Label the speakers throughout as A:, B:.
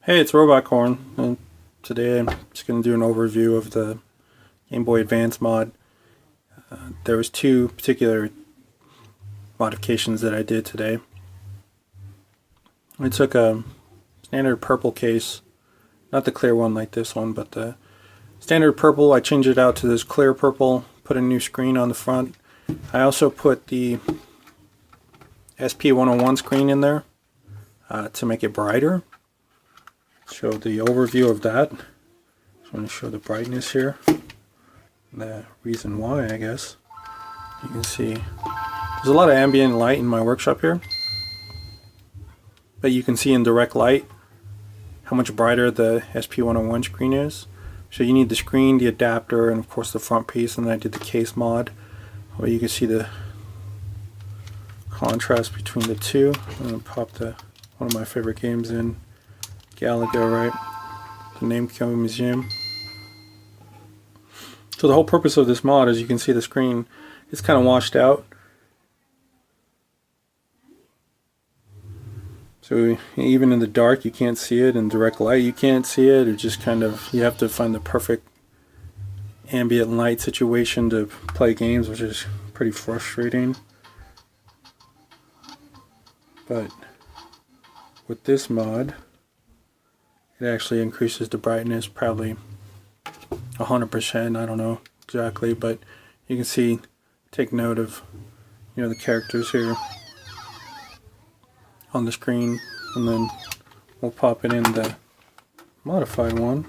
A: Hey, it's Robot Corn, and today I'm just going to do an overview of the Game Boy Advance mod. There was two particular modifications that I did today. I took a standard purple case, not the clear one like this one, but the standard purple. I changed it out to this clear purple, put a new screen on the front. I also put the SP101 screen in there to make it brighter. Show the overview of that. Just want to show the brightness here. The reason why, I guess. You can see there's a lot of ambient light in my workshop here, but you can see in direct light how much brighter the SP101 screen is. So you need the screen, the adapter, and of course the front piece, and then I did the case mod where you can see the contrast between the two. I'm going to pop one of my favorite games in. Galaga, right? The Namco Museum. So the whole purpose of this mod, as you can see the screen, it's kind of washed out. So even in the dark you can't see it, in direct light you can't see it. It just kind of, you have to find the perfect ambient light situation to play games, which is pretty frustrating. But with this mod, it actually increases the brightness probably 100%. I don't know exactly, but you can see, take note of, the characters here on the screen, and then we'll pop it in the modified one.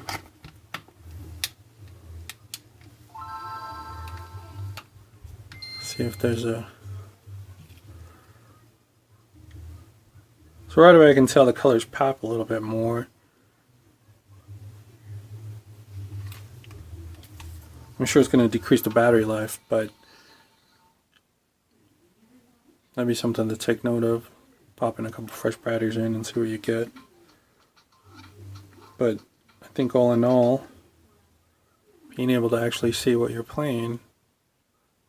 A: See if there's a... So right away I can tell the colors pop a little bit more. I'm sure it's going to decrease the battery life, but that'd be something to take note of. Pop in a couple fresh batteries in and see what you get. But I think all in all, being able to actually see what you're playing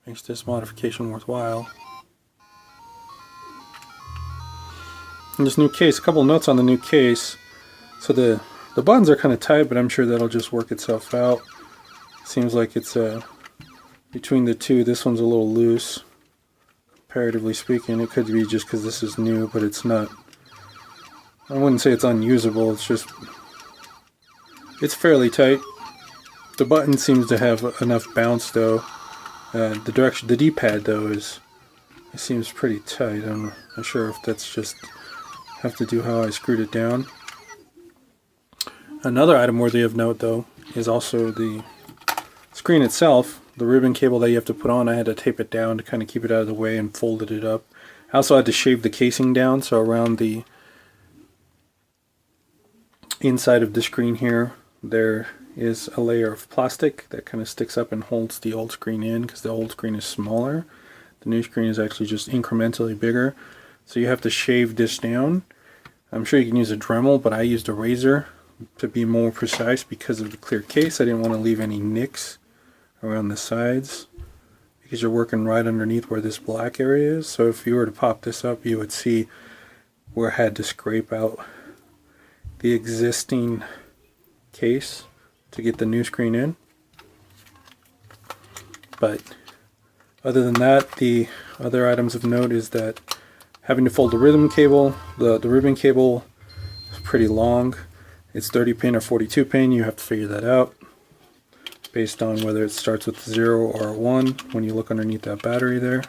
A: makes this modification worthwhile. And this new case, a couple notes on the new case. So the buttons are kind of tight, but I'm sure that'll just work itself out. Seems like it's between the two, this one's a little loose, comparatively speaking. It could be just because this is new, but it's not. I wouldn't say it's unusable, it's fairly tight. The button seems to have enough bounce though. The D-pad though it seems pretty tight. I'm not sure if that's just have to do how I screwed it down. Another item worthy of note though is also the screen itself. The ribbon cable that you have to put on, I had to tape it down to kind of keep it out of the way and folded it up. I also had to shave the casing down, so around the inside of the screen here there is a layer of plastic that kind of sticks up and holds the old screen in, because the old screen is smaller. The new screen is actually just incrementally bigger, so you have to shave this down. I'm sure you can use a Dremel, but I used a razor to be more precise because of the clear case. I didn't want to leave any nicks around the sides because you're working right underneath where this black area is. So if you were to pop this up, you would see where I had to scrape out the existing case to get the new screen in. But other than that, the other items of note is that having to fold the ribbon cable, the ribbon cable is pretty long. It's 30 pin or 42 pin, you have to figure that out based on whether it starts with 0 or 1 when you look underneath that battery there.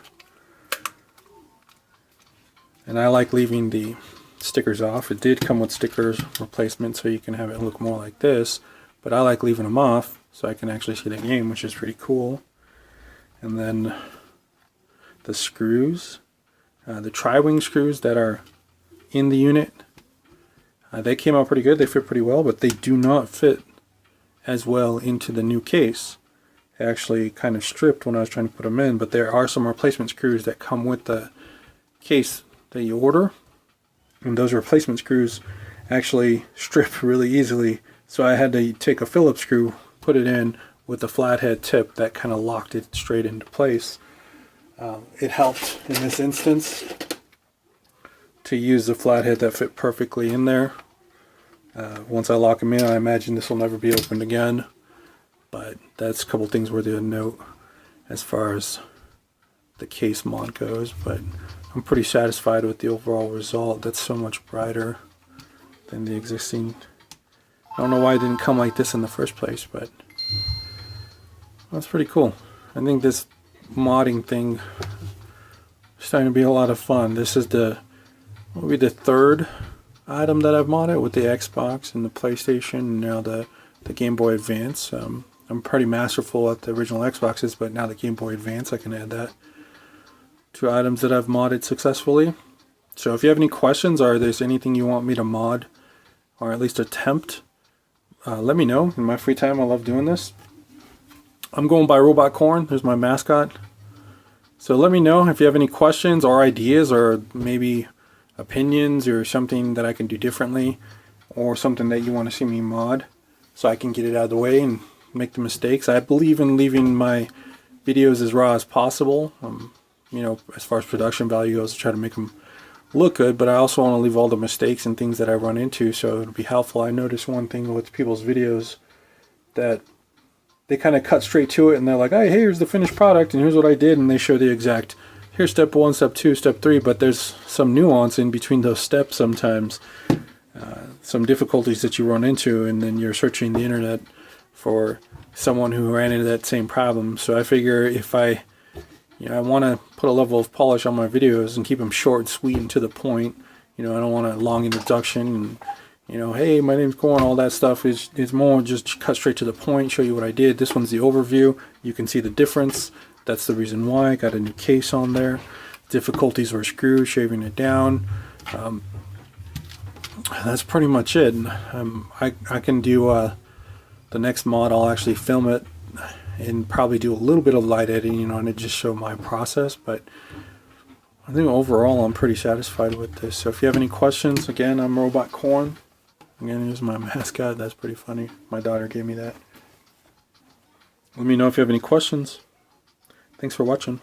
A: And I like leaving the stickers off. It did come with stickers replacement, so you can have it look more like this, but I like leaving them off so I can actually see the game, which is pretty cool. And then the screws, the tri-wing screws that are in the unit, they came out pretty good. They fit pretty well, but they do not fit as well into the new case. They actually kind of stripped when I was trying to put them in, but there are some replacement screws that come with the case that you order, and those replacement screws actually strip really easily, so I had to take a Phillips screw, put it in with a flathead tip that kind of locked it straight into place. It helped in this instance to use the flathead that fit perfectly in there Once I lock them in, I imagine this will never be opened again. But that's a couple things worthy of note as far as the case mod goes. But I'm pretty satisfied with the overall result. That's so much brighter than the existing. I don't know why it didn't come like this in the first place, but that's pretty cool. I think this modding thing is starting to be a lot of fun. This is will be the third item that I've modded, with the Xbox and the PlayStation and now the Game Boy Advance. I'm pretty masterful at the original Xboxes, but now the Game Boy Advance, I can add that to items that I've modded successfully. So if you have any questions, or there's anything you want me to mod or at least attempt, let me know. In my free time, I love doing this. I'm going by Robot Corn. There's my mascot. So let me know if you have any questions or ideas, or maybe opinions, or something that I can do differently, or something that you want to see me mod, so I can get it out of the way and make the mistakes. I believe in leaving my videos as raw as possible. You know, as far as production value goes, I try to make them look good, but I also want to leave all the mistakes and things that I run into, so it'll be helpful. I noticed one thing with people's videos, that they kind of cut straight to it and they're like, hey, here's the finished product and here's what I did, and they show the exact, here's step 1, step 2, step 3, but there's some nuance in between those steps sometimes, some difficulties that you run into, and then you're searching the internet for someone who ran into that same problem. So I figure if I want to put a level of polish on my videos and keep them short and sweet and to the point. I don't want a long introduction and, hey, my name's Corn, all that stuff. It's more just cut straight to the point, show you what I did. This one's the overview. You can see the difference. That's the reason why. I got a new case on there. Difficulties were screwed, shaving it down. That's pretty much it. I can do the next mod. I'll actually film it and probably do a little bit of light editing on it, just show my process. But I think overall I'm pretty satisfied with this. So if you have any questions, again, I'm Robot Corn. Again, here's my mascot. That's pretty funny. My daughter gave me that. Let me know if you have any questions. Thanks for watching.